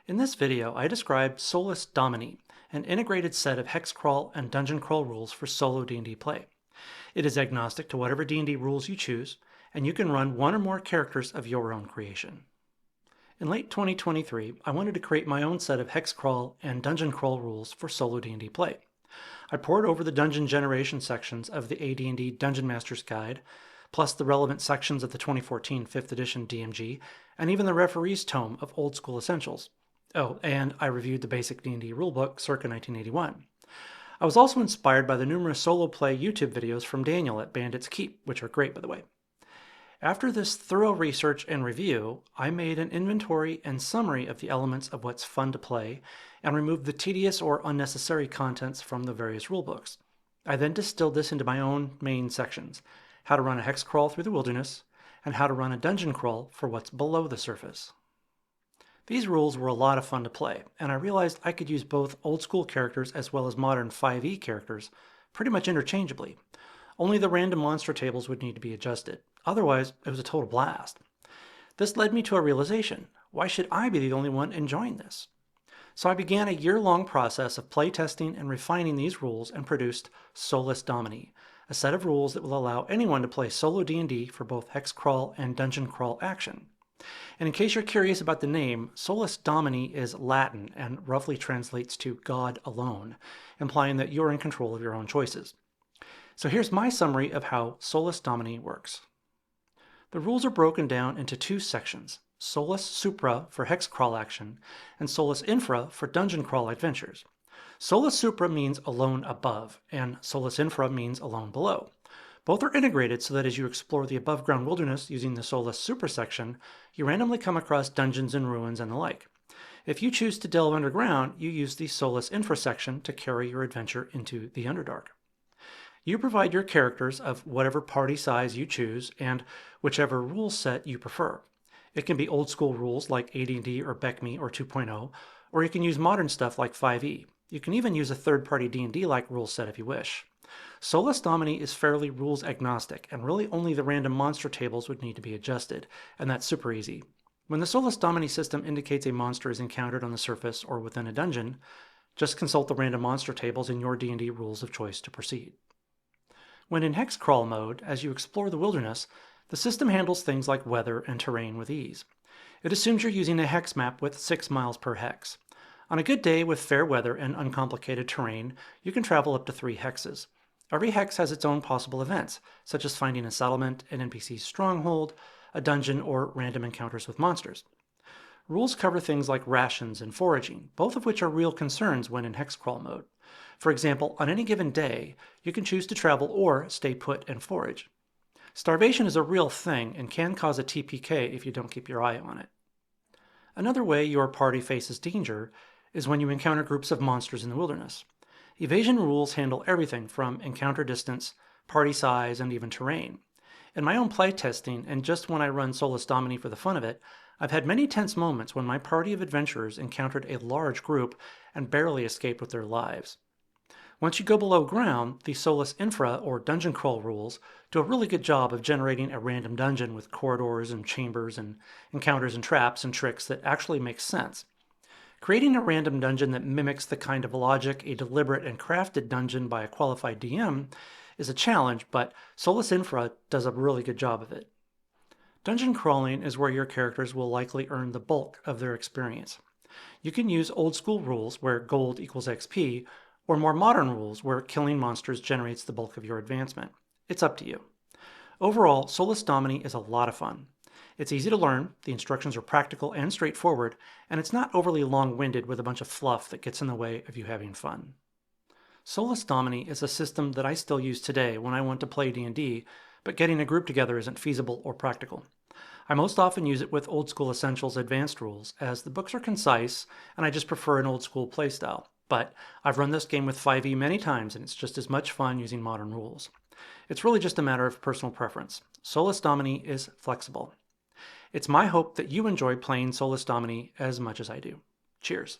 In this video, I describe Solus Domini, an integrated set of hex-crawl and dungeon crawl rules for solo D&D play. It is agnostic to whatever D&D rules you choose, and you can run one or more characters of your own creation. In late 2023, I wanted to create my own set of hex-crawl and dungeon crawl rules for solo D&D play. I pored over the dungeon generation sections of the AD&D Dungeon Master's Guide, plus the relevant sections of the 2014 5th edition DMG, and even the referee's tome of Old School Essentials. Oh, and I reviewed the basic D&D rulebook circa 1981. I was also inspired by the numerous solo play YouTube videos from Daniel at Bandit's Keep, which are great by the way. After this thorough research and review, I made an inventory and summary of the elements of what's fun to play and removed the tedious or unnecessary contents from the various rulebooks. I then distilled this into my own main sections: how to run a hex crawl through the wilderness, and how to run a dungeon crawl for what's below the surface. These rules were a lot of fun to play, and I realized I could use both old school characters as well as modern 5e characters pretty much interchangeably. Only the random monster tables would need to be adjusted. Otherwise, it was a total blast. This led me to a realization: why should I be the only one enjoying this? So I began a year-long process of playtesting and refining these rules and produced Solus Domini, a set of rules that will allow anyone to play solo D&D for both hex crawl and dungeon crawl action. And in case you're curious about the name, Solus Domini is Latin and roughly translates to God alone, implying that you're in control of your own choices. So here's my summary of how Solus Domini works. The rules are broken down into two sections: Solus Supra for hex crawl action and Solus Infra for dungeon crawl adventures. Solus Supra means alone above, and Solus Infra means alone below. Both are integrated so that as you explore the above-ground wilderness using the Solus Supra section, you randomly come across dungeons and ruins and the like. If you choose to delve underground, you use the Solus Infra section to carry your adventure into the Underdark. You provide your characters of whatever party size you choose and whichever rule set you prefer. It can be old school rules like AD&D or BECMI or 2.0, or you can use modern stuff like 5e. You can even use a third-party D&D-like rule set if you wish. Solus Domini is fairly rules agnostic, and really only the random monster tables would need to be adjusted, and that's super easy. When the Solus Domini system indicates a monster is encountered on the surface or within a dungeon, just consult the random monster tables in your D&D rules of choice to proceed. When in hex crawl mode, as you explore the wilderness, the system handles things like weather and terrain with ease. It assumes you're using a hex map with 6 miles per hex. On a good day with fair weather and uncomplicated terrain, you can travel up to 3 hexes. Every hex has its own possible events, such as finding a settlement, an NPC's stronghold, a dungeon, or random encounters with monsters. Rules cover things like rations and foraging, both of which are real concerns when in hex crawl mode. For example, on any given day, you can choose to travel or stay put and forage. Starvation is a real thing and can cause a TPK if you don't keep your eye on it. Another way your party faces danger is when you encounter groups of monsters in the wilderness. Evasion rules handle everything from encounter distance, party size, and even terrain. In my own playtesting, and just when I run Solus Domini for the fun of it, I've had many tense moments when my party of adventurers encountered a large group and barely escaped with their lives. Once you go below ground, the Solus Infra or dungeon crawl rules do a really good job of generating a random dungeon with corridors and chambers and encounters and traps and tricks that actually make sense. Creating a random dungeon that mimics the kind of logic a deliberate and crafted dungeon by a qualified DM is a challenge, but Solus Infra does a really good job of it. Dungeon crawling is where your characters will likely earn the bulk of their experience. You can use old school rules where gold equals XP, or more modern rules where killing monsters generates the bulk of your advancement. It's up to you. Overall, Solus Domini is a lot of fun. It's easy to learn, the instructions are practical and straightforward, and it's not overly long-winded with a bunch of fluff that gets in the way of you having fun. Solus Domini is a system that I still use today when I want to play D&D, but getting a group together isn't feasible or practical. I most often use it with Old School Essentials advanced rules, as the books are concise and I just prefer an old school playstyle. But I've run this game with 5e many times and it's just as much fun using modern rules. It's really just a matter of personal preference. Solus Domini is flexible. It's my hope that you enjoy playing Solus Domini as much as I do. Cheers.